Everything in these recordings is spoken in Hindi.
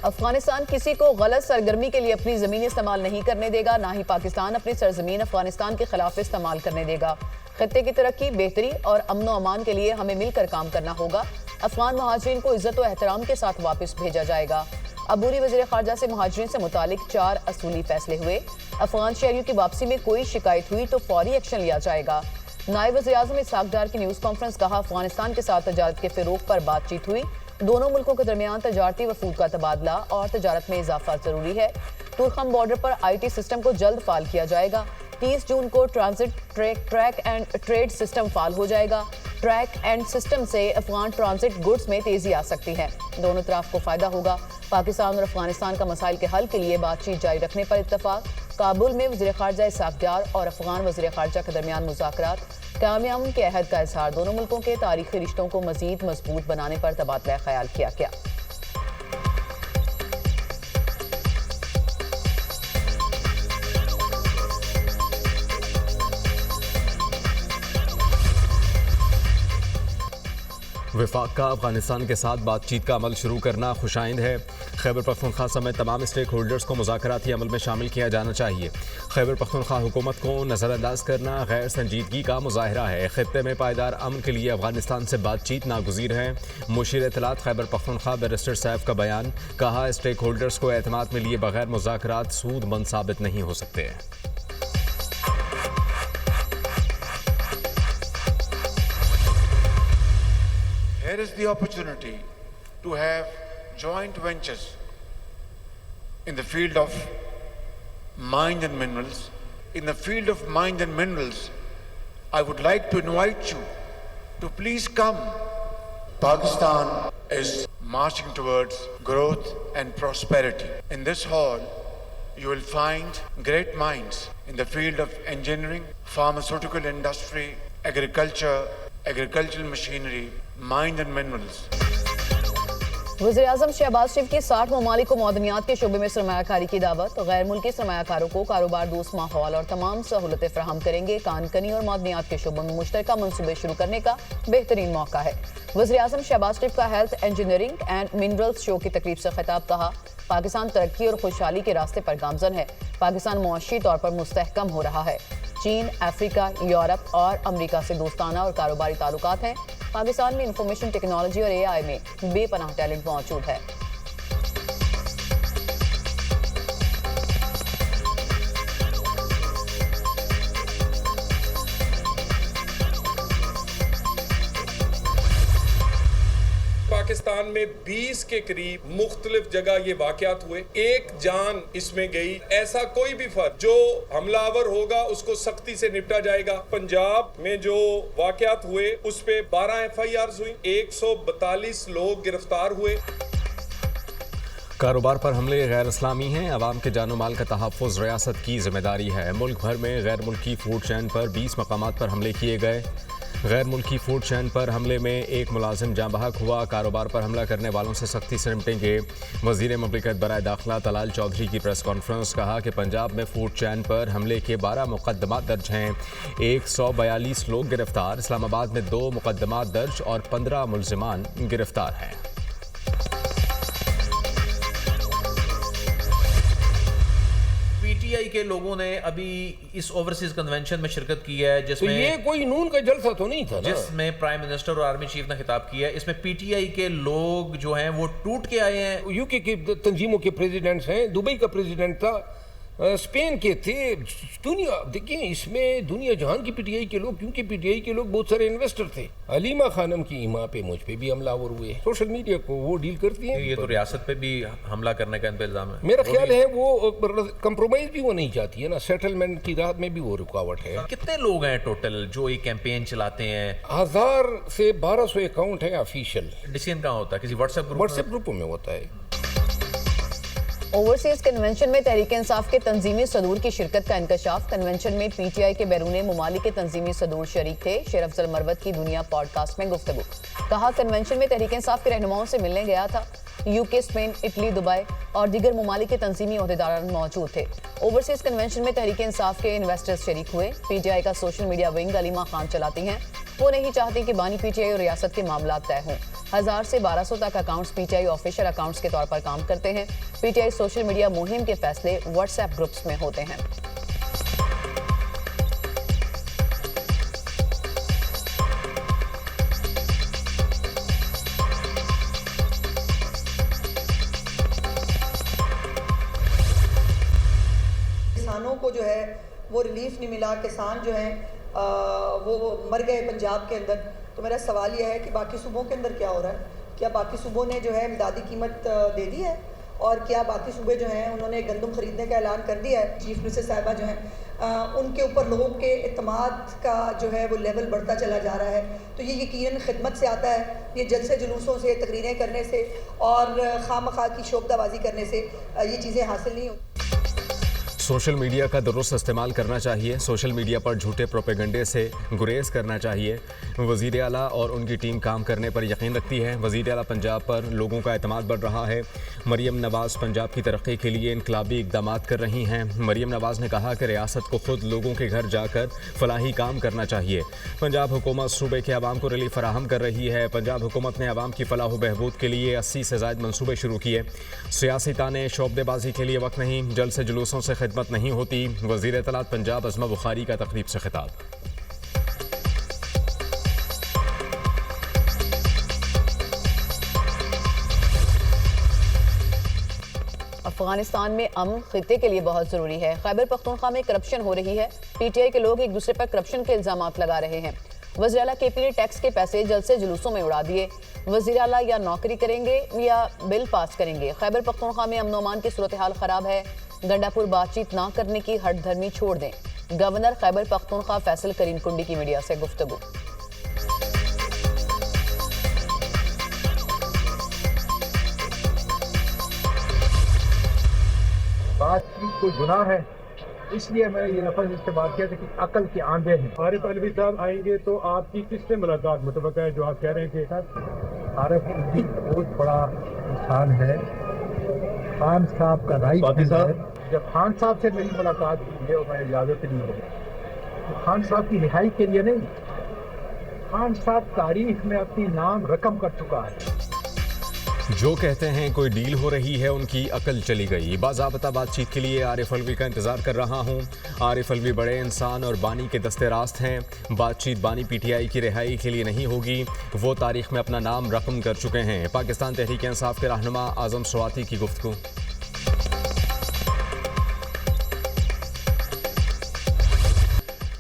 अफगानिस्तान किसी को गलत सरगर्मी के लिए अपनी जमीन इस्तेमाल नहीं करने देगा, ना ही पाकिस्तान अपनी सरजमीन अफगानिस्तान के खिलाफ इस्तेमाल करने देगा। खत्ते की तरक्की, बेहतरी और अमन अमान के लिए हमें मिलकर काम करना होगा। अफगान महाजरीन को इज्जत और एहतराम के साथ वापस भेजा जाएगा। अबूरी वज़ीर ख़ारजा से महाजरीन से मुतालिक 4 असूली फैसले हुए। अफगान शहरियों की वापसी में कोई शिकायत हुई तो फौरी एक्शन लिया जाएगा। नायब वज़ीर-ए-आज़म इसहाक डार की न्यूज़ कॉन्फ्रेंस, कहा अफगानिस्तान के साथ तजारत के फ़रोग़ पर बातचीत हुई। दोनों मुल्कों के दरमियान तजारती वफूद का तबादला और तजारत में इजाफा जरूरी है। तुर्खम बॉर्डर पर IT सिस्टम को जल्द फाल किया जाएगा। 30 जून को transit track and trade system फाल हो जाएगा। ट्रैक एंड सिस्टम से अफगान ट्रांजिट गुड्स में तेजी आ सकती है। दोनों तरफ को फायदा होगा। पाकिस्तान और अफगानिस्तान का मसाइल के हल के लिए बातचीत जारी रखने पर इत्तफाक। काबुल में वज़ीर ख़ारजा इसहाक डार और अफगान वज़ीर ख़ारजा के दरमियान मुज़ाकरात। कामयाब के अहद का इजहार। दोनों मुल्कों के तारीखी रिश्तों को मजीद मजबूत बनाने पर तबादला ख्याल किया गया। वफाक का अफगानिस्तान के साथ बातचीत का अमल शुरू करना खुशाइंद है। खैबर पख्तूनख्वा समेत तमाम स्टेक होल्डर्स को मुज़ाकराती अमल में शामिल किया जाना चाहिए। खैबर पख्तूनख्वा हुकूमत को नज़रअंदाज करना गैर संजीदगी का मुजाहरा है। खित्ते में पायदार अमन के लिए अफगानिस्तान से बातचीत नागुज़ीर है। मुशीर इत्तलात खैबर पख्तूनख्वा बैरिस्टर सैफ का बयान, कहा स्टेक होल्डर्स को एतमाद में लिए बगैर मुज़ाकरात सूदमंद साबित नहीं हो सकते। There is the opportunity to have joint ventures in the field of mines and minerals. In the field of mines and minerals, I would like to invite you to please come. Pakistan is marching towards growth and prosperity. In this hall, you will find great minds in the field of engineering, pharmaceutical industry, agriculture, agricultural machinery, mines and minerals. वज़ीर-ए-आज़म शहबाज शरीफ की 60 ममालिक को मौदनियात के शोबे में सरमायाकारी की दावत। गैर मुल्की सरमायाकारों को कारोबार दोस्त माहौल और तमाम सहूलतें फराहम करेंगे। कानकनी और मौदनियात के शोबों में मुश्तरका मनसूबे शुरू करने का बेहतरीन मौका है। वज़ीर-ए-आज़म शहबाज शरीफ का health, engineering and minerals show की तकरीब से खिताब, कहा पाकिस्तान तरक्की और खुशहाली के रास्ते पर गामजन है। पाकिस्तान मुआशी तौर पर मुस्तहकम हो रहा है। चीन, अफ्रीका, यूरोप और अमेरिका से दोस्ताना और कारोबारी ताल्लुकात हैं। पाकिस्तान में इंफॉर्मेशन टेक्नोलॉजी और AI में बेपनाह टैलेंट मौजूद है। पाकिस्तान में 20 के करीब मुख्तलिफ जगह ये वाकयात हुए, एक जान इसमें गई। ऐसा कोई भी फर्द जो हमलावर होगा उसको सख्ती से निपटा जाएगा। पंजाब में जो वाकयात हुए उस पे 12 FIRs हुई, 142 लोग गिरफ्तार हुए। कारोबार पर हमले गैर इस्लामी हैं। अवाम के जानो माल का तहफ़्फ़ुज़ रियासत की जिम्मेदारी है। मुल्क भर में गैर मुल्की फूड चैन पर 20 मकामात पर हमले किए गए। गैर मुल्की फूड चैन पर हमले में एक मुलाजिम जाँ बहक हुआ। कारोबार पर हमला करने वालों से सख्ती से निपटेंगे। वज़ीर ममलिकत बराए दाखिला तलाल चौधरी की प्रेस कॉन्फ्रेंस, कहा कि पंजाब में फूड चैन पर हमले के 12 मुकदमात दर्ज हैं। 142 लोग गिरफ्तार। इस्लामाबाद में 2 मुकदमात दर्ज और 15 मुलजिमान गिरफ्तार हैं। PTI के लोगों ने अभी इस ओवरसीज कन्वेंशन में शिरकत की है, जिसमें तो ये कोई नून का जलसा तो नहीं था ना? जिसमें प्राइम मिनिस्टर और आर्मी चीफ ने खिताब किया है। इसमें PTI के लोग जो हैं वो टूट के आए हैं। UK की तंजीमों के प्रेसिडेंट्स हैं, दुबई का प्रेसिडेंट था, स्पेन के थे। दुनिया देखिए, इसमें दुनिया जहान की PTI के लोग, क्योंकि PTI के लोग बहुत सारे इन्वेस्टर थे। अलीमा खानम की इमा पे, मुझ पे भी हमलावर हुए। सोशल मीडिया को वो डील करती हैं। ये तो रियासत पे भी हमला करने का इल्जाम है। मेरा ख्याल है वो कंप्रोमाइज भी वो नहीं चाहती है ना, सेटलमेंट की राह में भी वो रुकावट है। कितने लोग हैं टोटल जो ये कैंपेन चलाते हैं? 1000 से 1200 अकाउंट है ऑफिशियल। डिसीजन कहाँ होता है? किसी व्हाट्सएप ग्रुप में होता है। ओवरसीज कन्वेंशन में तहरीक इंसाफ के तंजीमी सदूर की शिरकत का इंकशाफ। कन्वेंशन में PTI के बैरूने मुमालिक के तंजीमी सदूर शरीक थे। शेर अफजल मरवत की दुनिया पॉडकास्ट में गुफ्तगू, कहा कन्वेंशन में तहरीक इंसाफ के रहनुमाओं से मिलने गया था। UK, स्पेन, इटली, दुबई और दीगर मुमालिक के तंजीमी ओहदेदार मौजूद थे। ओवरसीज कन्वेंशन में तहरीक इंसाफ के इन्वेस्टर्स शरीक हुए। PTI का social media wing Aleema Khan चलाती हैं। वो नहीं चाहती कि बानी PTI और रियासत के मामला तय हों। 1000 से 1200 तक अकाउंट्स पीटीआई ऑफिशियल अकाउंट्स के तौर पर काम करते हैं। पीटीआई सोशल मीडिया मुहिम के फैसले व्हाट्सएप ग्रुप्स में होते हैं। किसानों को जो है वो रिलीफ नहीं मिला, किसान जो है वो मर गए पंजाब के अंदर। तो मेरा सवाल यह है कि बाकी सूबों के अंदर क्या हो रहा है? क्या बाकी सूबों ने जो है इमदादी कीमत दे दी है? और क्या बाकी सूबे जो हैं उन्होंने गंदम खरीदने का ऐलान कर दिया है? चीफ मिनिस्टर साहिबा जो हैं उनके ऊपर लोगों के एतमाद का जो है वो लेवल बढ़ता चला जा रहा है। तो ये यकीनन खिदमत से आता है। ये जलसे जुलूसों से, तकरीरें करने से और खामखा की शोबदाबाजी करने से ये चीज़ें हासिल नहीं होती। सोशल मीडिया का दुरुस्त इस्तेमाल करना चाहिए। सोशल मीडिया पर झूठे प्रोपेगंडे से गुरेज करना चाहिए। वज़ीर आला और उनकी टीम काम करने पर यकीन रखती है। वज़ीर आला पंजाब पर लोगों का एतमाद बढ़ रहा है। मरीम नवाज़ पंजाब की तरक्की के लिए इनकलाबी इक़दामात कर रही हैं। मरीम नवाज़ ने कहा कि रियासत को खुद लोगों के घर जाकर फलाही काम करना चाहिए। पंजाब हुकूमत सूबे के अवाम को रिलीफ फराहम कर रही है। पंजाब हुकूमत ने अवाम की फलाह व बहबूद के लिए 80 से ज़ायद मनसूबे शुरू किए। सियासी ताने शोबदेबाजी के लिए वक्त नहीं, जल्द से जुलूसों से खिदमत नहीं होती। वज़ीर इत्तलात पंजाब अज़मा बुखारी का तकरीब से खिताब। अफगानिस्तान में अमन खित्ते के लिए बहुत जरूरी है। खैबर पख्तूनख्वा में करप्शन हो रही है। पीटीआई के लोग एक दूसरे पर करप्शन के इल्जामात लगा रहे हैं। वज़ीर आला केपी ने टैक्स के पैसे जल्द से जुलूसों में उड़ा दिए। वज़ीर आला या नौकरी करेंगे या बिल पास करेंगे। खैबर पख्तूनख्वा में अमन अमान की सूरत हाल खराब है। गंडापुर बातचीत ना करने की हट धर्मी छोड़ दें। गवर्नर खैबर पख्तूनख्वा फैसल करीम कुंडी की मीडिया से गुफ्तगू। बातचीत कोई गुनाह है, इसलिए मैंने ये लफ्ज़ इस्तेमाल किया था कि अकल के आंधे हैं। आरिफ अलवी साहब आएंगे तो आपकी किससे मुलाकात मुतवक्का है जो आप कह रहे हैं कि सर? आरिफ अलवी बहुत बड़ा इंसान है, खान साहब का राइट है। जब खान साहब से मेरी मुलाकात हुई है और मैंने इजाज़त ली है तो खान साहब की रिहाई के लिए नहीं, खान साहब तारीख में अपनी नाम रकम कर चुका है। जो कहते हैं कोई डील हो रही है, उनकी अकल चली गई। बाज़ाबता बातचीत के लिए आरिफ अलवी का इंतज़ार कर रहा हूँ। आरिफ अलवी बड़े इंसान और बानी के दस्ते रास्त हैं। बातचीत बानी पीटीआई की रिहाई के लिए नहीं होगी। वो तारीख में अपना नाम रकम कर चुके हैं। पाकिस्तान तहरीक इंसाफ के रहनुमा आज़म स्वाति की गुफ्तगू।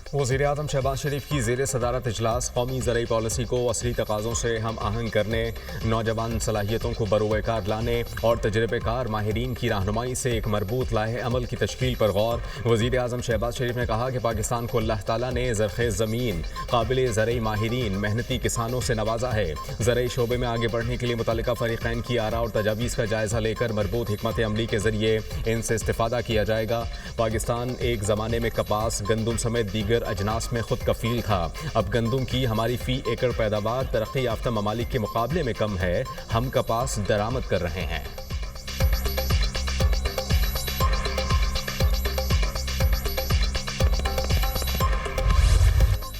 वज़ीर आज़म शहबाज शरीफ की ज़ेर सदारत इजलास कौमी ज़रई पॉलिसी को असली तकाज़ों से हम आहंग करने, नौजवान सलाहियतों को बरोकार लाने और तजर्बेकार माहिरीन की रहनुमाई से एक मरबूत लाहे अमल की तश्कील पर गौर। वज़ीर आज़म शहबाज शरीफ ने कहा कि पाकिस्तान को अल्लाह ताला ने ज़रख़ेज़ ज़मीन, काबिल ज़रई माहिरीन, मेहनती किसानों से नवाजा है। ज़रई शोबे में आगे बढ़ने के लिए मुतल्लिका फ़रीक़ैन की आरा और तजावीज़ का जायज़ा लेकर मरबूत हिकमत अमली के ज़रिए इनसे इस्तिफ़ादा किया जाएगा। पाकिस्तान एक ज़माने में कपास, गंदम समेत दीगर अजनास में खुद कफील था। अब गंदम की हमारी फ़ी एकड़ पैदावार तरक्की याफ्ता ममालिक के मुकाबले में कम है। हम कपास दरामद कर रहे हैं।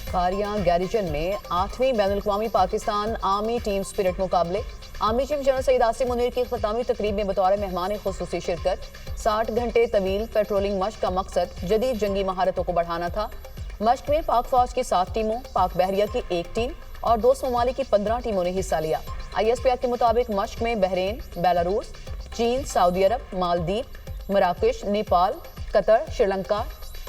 कारियां गैरिजन में 8वीं बैनुल-अक़वामी पाकिस्तान आर्मी टीम स्पिरिट मुकाबले। Army chief general Saeed Asim Munir की ख़ितामी तकरीब में बतौर मेहमान खुसूसी शिरकत। 60 घंटे तवील पेट्रोलिंग मश्क का मकसद जदीद जंगी महारतों को बढ़ाना था। मश्क में पाक फौज की 7 टीमों, पाक बहरिया की 1 टीम और दोस्त ममालिक की 15 टीमों ने हिस्सा लिया। ISPR के मुताबिक मश्क में बहरीन, बेलारूस, चीन, सऊदी अरब, मालदीव, मराकश, नेपाल, कतर, श्रीलंका,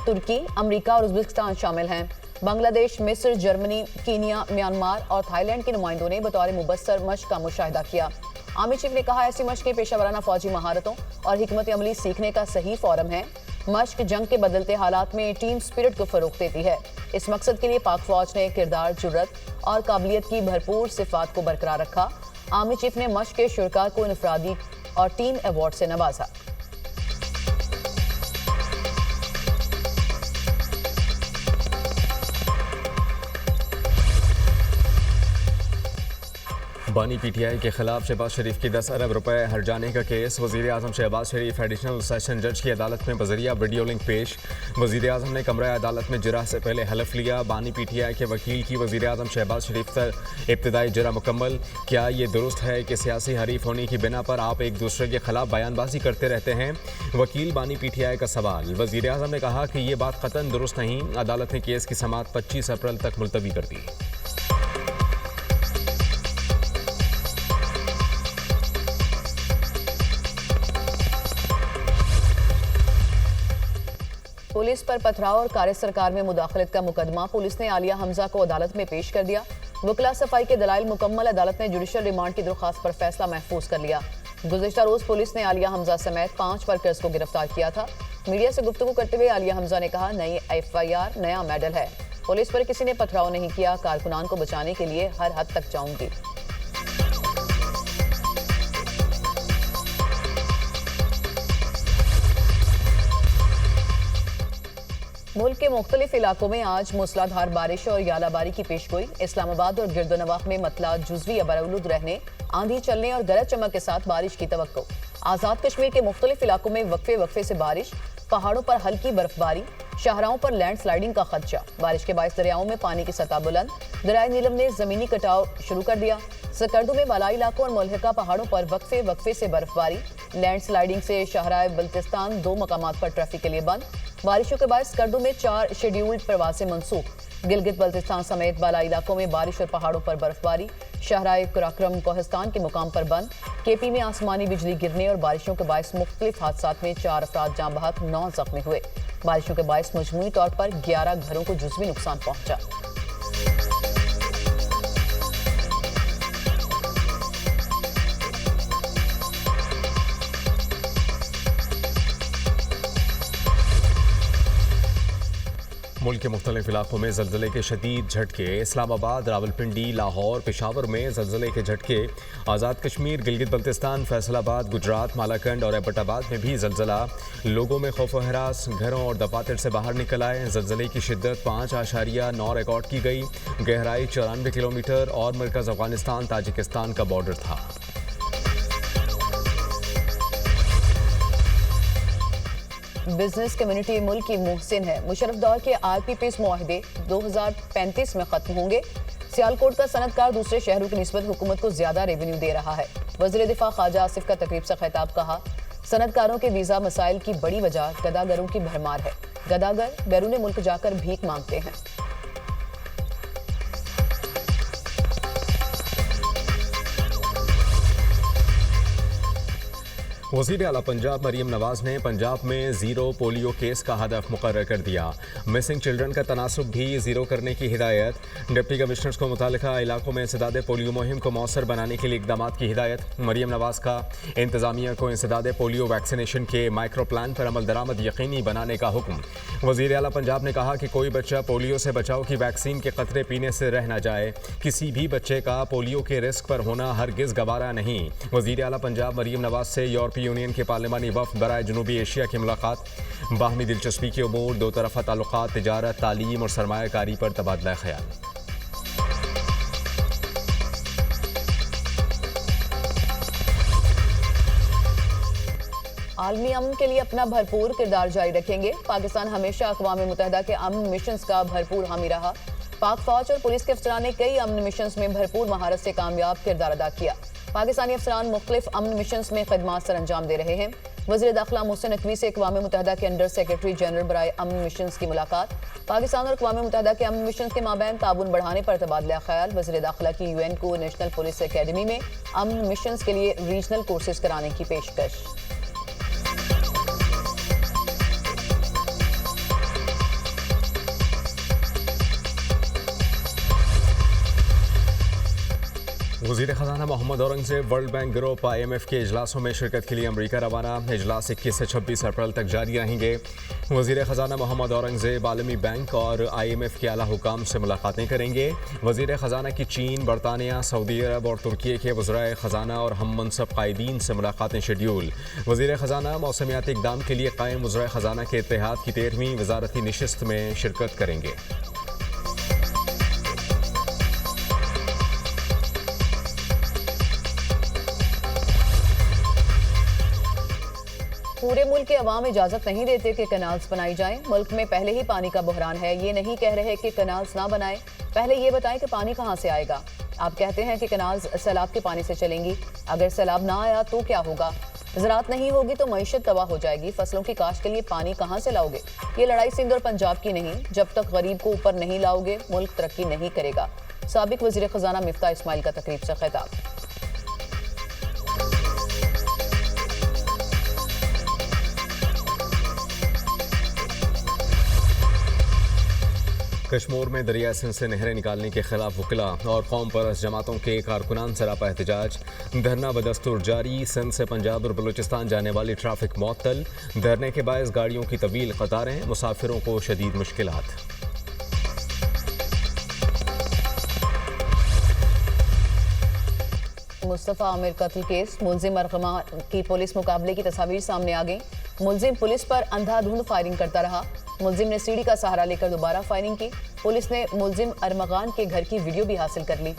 तुर्की, अमरीका और उज़्बेकिस्तान शामिल हैं। बांग्लादेश, मिस्र, जर्मनी, कीनिया, म्यांमार और थाईलैंड के नुमाइंदों ने बतौर मुबस्सर मश्क का मुशाहिदा किया। आर्मी चीफ ने कहा, ऐसी मश्कें पेशा फौजी महारतों और हिकमत अमली सीखने का सही फोरम है। मश्क जंग के बदलते हालात में टीम स्पिरिट को फरोग देती है। इस मकसद के लिए पाक फौज ने किरदार, जुर्रत और काबिलियत की भरपूर सिफात को बरकरार रखा। आर्मी चीफ ने मश्क के शुरका को इनफरादी और टीम अवार्ड से नवाजा। बानी पीटीआई के खिलाफ शहबाज शरीफ की 10 अरब रुपए हर जाने का केस। वजीर आजम शहबाज शरीफ एडिशनल सेशन जज की अदालत में बजरिया वीडियो लिंक पेश। वजीर आजम ने कमरा अदालत में जरा से पहले हलफ लिया। बानी पीटीआई के वकील की वजीर आजम शहबाज शरीफ तक इब्तदाई जरा मुकम्मल। क्या ये दुरुस्त है कि सियासी हरीफ होने की बिना पर आप एक दूसरे के खिलाफ बयानबाजी करते रहते हैं? वकील बानी पीटीआई का सवाल। वजीर आजम ने कहा कि ये बात कतन दुरुस्त नहीं। अदालत ने केस की समाअत 25 अप्रैल तक मुलतवी कर दी। पुलिस पर पथराव और कार्य सरकार में मुदाखलत का मुकदमा। पुलिस ने आलिया हमजा को अदालत में पेश कर दिया। वकला सफाई के दलाइल मुकम्मल। अदालत ने जुडिशल रिमांड की दरख्वास्त पर फैसला महफूज कर लिया। गुज़िश्ता रोज पुलिस ने आलिया हमजा समेत 5 वर्कर्स को गिरफ्तार किया था। मीडिया से गुफ्तगू करते हुए आलिया हमजा ने कहा, नई FIR नया मेडल है। पुलिस पर किसी ने पथराव नहीं किया। कारकुनान को बचाने के लिए हर हद तक जाऊंगी। मुल्क के मुख्तलिफ इलाकों में आज मूसलाधार बारिश और यालाबारी की पेशगोई। इस्लामाबाद और गिरदोनवाख में मतला जुज़वी या बरौलूद रहने, आंधी चलने और गरज चमक के साथ बारिश की तवक्को। आज़ाद कश्मीर के मुख्तलिफ इलाकों में वक्फे से बारिश, पहाड़ों पर हल्की बर्फबारी, शाहराहों पर लैंडस्लाइडिंग का खदशा। बारिश के बायस दरियाओं में पानी की सतह बुलंद। दरियाए नीलम ने जमीनी कटाव शुरू कर दिया। सकर्दू में बालाई इलाकों और मुल्हिका पहाड़ों पर वक्फे से बर्फबारी, लैंडस्लाइडिंग से शाहराए बल्तिस्तान 2 मकामात पर ट्रैफिक के लिए बंद। बारिशों के बाद सकर्दू में 4 शेड्यूल्ड प्रवासें मनसूख। गिलगित बल्तिस्तान समेत बालाई इलाकों में बारिश और पहाड़ों पर बर्फबारी। शाहराए कुराक्रम कोहिस्तान के मुकाम पर बंद। KP में आसमानी बिजली गिरने और बारिशों के बायस मुख्तलिफ हादसात में 4 अफराद जाँ बहक, 9 जख्मी हुए। बारिशों के बायस मजमूई तौर पर 11 घरों को जुज़वी नुकसान पहुंचा। मुल्क के मुख्तलिफ इलाकों में ज़लज़ले के शदीद झटके। इस्लामाबाद, रावलपिंडी, लाहौर, पेशावर में ज़लज़ले के झटके। आज़ाद कश्मीर, गिलगित बल्तिस्तान, फैसलाबाद, गुजरात, मालाकंड और एबटाबाद में भी ज़लज़ला। लोगों में खौफ व हरास, घरों और दफातर से बाहर निकल आए। ज़लज़ले की शिद्दत 5.9 रिकॉर्ड की गई। गहराई 94 किलोमीटर और मरकज़ अफगानिस्तान ताजिकिस्तान का बॉर्डर था। बिजनेस कम्युनिटी मुल्क की मुहसिन है। मुशर्रफ दौर के RPPs मुआहदे 2035 में खत्म होंगे। सियालकोट का सनतकार दूसरे शहरों की निस्बत हुकूमत को ज्यादा रेवेन्यू दे रहा है। वज़ीर दिफा ख्वाजा आसिफ का तकरीब से खिताब। कहा, सनतकारों के वीजा मसाइल की बड़ी वजह गदागरों की भरमार है। गदागर बैरून मुल्क जाकर भीख मांगते हैं। वज़ीर आला पंजाब मरीम नवाज ने पंजाब में 0 पोलियो केस का हदफ मुकर्रर कर दिया। मिसिंग चिल्ड्रन का तनासुब भी 0 करने की हिदायत। डिप्टी कमिश्नर्स को मुतालिका इलाकों में इंसदाद पोलियो मुहिम को मौसर बनाने के लिए इकदाम की हिदायत। मरीम नवाज का इंतजामिया को इंसदाद पोलियो वैक्सीनेशन के माइक्रो प्लान पर अमल दरामद यकीनी बनाने का हुक्म। वज़ीर आला पंजाब ने कहा कि कोई बच्चा पोलियो से बचाव की वैक्सीन के कतरे पीने से रह न जाए। किसी भी बच्चे का पोलियो के रिस्क पर होना हरगिज़ गवारा नहीं। वज़ीर आला पंजाब मरीम नवाज से यूरोपीय यूनियन के पार्लिमानी वफ़द बराए जनूबी एशिया की मुलाकात। बाहमी दिलचस्पी के उमूर, दो तरफ़ा ताल्लुकात, तिजारत, तालीम और सरमायाकारी पर तबादला ख्याल। आलमी अमन के लिए अपना भरपूर किरदार जारी रखेंगे। पाकिस्तान हमेशा अक़वाम मुत्तहिदा के अमन मिशंस का भरपूर हामी रहा। पाक फौज और पुलिस के अफसरान ने कई अमन मिशंस में भरपूर महारत से कामयाब किरदार अदा किया। पाकिस्तानी अफसरान मुख्तलिफ अमन मिशंस में खदमात सर अंजाम दे रहे हैं। वज़ीर दाखिला मोहसिन नकवी से अक़वाम मुत्तहिदा के अंडर सेक्रेटरी जनरल बराए अमन मिशंस की मुलाकात। पाकिस्तान और अक़वाम मुत्तहिदा के अमन मिशंस के माबैन ताबून बढ़ाने पर तबादला ख्याल। वज़ीर दाखिला की UN को नेशनल पुलिस अकेडमी में अमन मिशंस के लिए रीजनल कोर्सेज कराने की पेशकश। वज़ीर ख़ज़ाना Mohammad Aurangzeb World Bank group IMF के इजलासों में शिरकत के लिए अमरीका रवाना। इजलास 21 से 26 अप्रैल तक जारी रहेंगे। वज़ीर ख़ज़ाना मोहम्मद औरंगज़ेब आलमी बैंक और IMF के आला हुकाम से मुलाकातें करेंगे। वज़ीर ख़ज़ाना की चीन, बरतानिया, सऊदी अरब और तुर्की के वज़राए ख़ज़ाना और हम मनसब कायदीन से मुलाकातें शेड्यूल। वज़ीर ख़ज़ाना मौसमियाती इक़दाम के लिए कायम वज़राए ख़ज़ाना के इत्तेहाद की 13वीं वज़ारती नशिस्त में शिरकत करेंगे। पूरे मुल्क के अवाम इजाजत नहीं देते कि कनाल्स बनाई जाएं। मुल्क में पहले ही पानी का बहरान है। ये नहीं कह रहे कि कनाल्स ना बनाएं, पहले ये बताएं कि पानी कहां से आएगा। आप कहते हैं कि कनाल्स सैलाब के पानी से चलेंगी, अगर सैलाब ना आया तो क्या होगा? ज़राअत नहीं होगी तो मईशत तबाह हो जाएगी। फसलों की काश्त के लिए पानी कहां से लाओगे? ये लड़ाई सिंध और पंजाब की नहीं। जब तक गरीब को ऊपर नहीं लाओगे मुल्क तरक्की नहीं करेगा। साबिक वज़ीर खजाना मिफ्ता इस्माइल का तकरीब से खिताब। कश्मीर में दरिया सिंध से नहरें निकालने के खिलाफ वकीला और कौम परस्त जमातों के कारकुनान सरापा एहतजाज। धरना बदस्तूर जारी। सिंध से पंजाब और बलूचिस्तान जाने वाली ट्रैफिक मुअत्तल। धरने के बायस गाड़ियों की तवील कतारें, मुसाफिरों को शदीद मुश्किलात। मुस्तफ़ा आमिर कत्ल केस, मुलजिम अरगमान की पुलिस मुकाबले की तस्वीर सामने आ गई। मुलजिम पुलिस पर अंधाधुंध फायरिंग करता रहा। मुलजिम ने सीढ़ी का सहारा लेकर दोबारा फायरिंग की। पुलिस ने मुलजिम अरमगान के घर की वीडियो भी हासिल कर ली।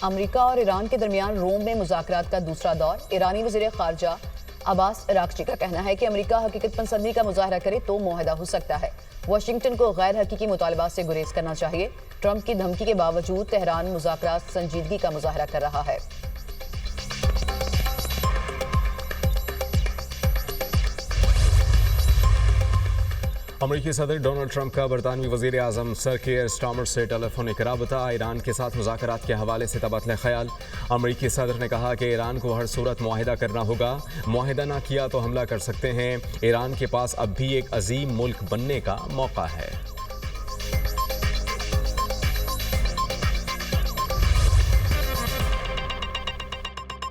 अमेरिका और ईरान के दरमियान रोम में मुज़ाकरात का दूसरा दौर। ईरानी वज़ीर ख़ारजा अब्बास अराग़ची का कहना है कि अमेरिका हकीकत पसंदी का मुज़ाहरा करे तो मुआहदा हो सकता है। वाशिंगटन को गैर हकीकी मुतालबात से गुरेज करना चाहिए। ट्रंप की धमकी के बावजूद तेहरान मुज़ाकरात संजीदगी का मुज़ाहरा कर रहा है। अमेरिकी सदर डोनाल्ड ट्रंप का बरतानवी वज़ीर आज़म सर केयर स्टार्मर से टेलीफोनिक राबता। ईरान के साथ मुज़ाकरात के हवाले से तबादला ख्याल। अमेरिकी सदर ने कहा कि ईरान को हर सूरत मुआहिदा करना होगा। मुआहिदा ना किया तो हमला कर सकते हैं। ईरान के पास अब भी एक अजीम मुल्क बनने का मौका है।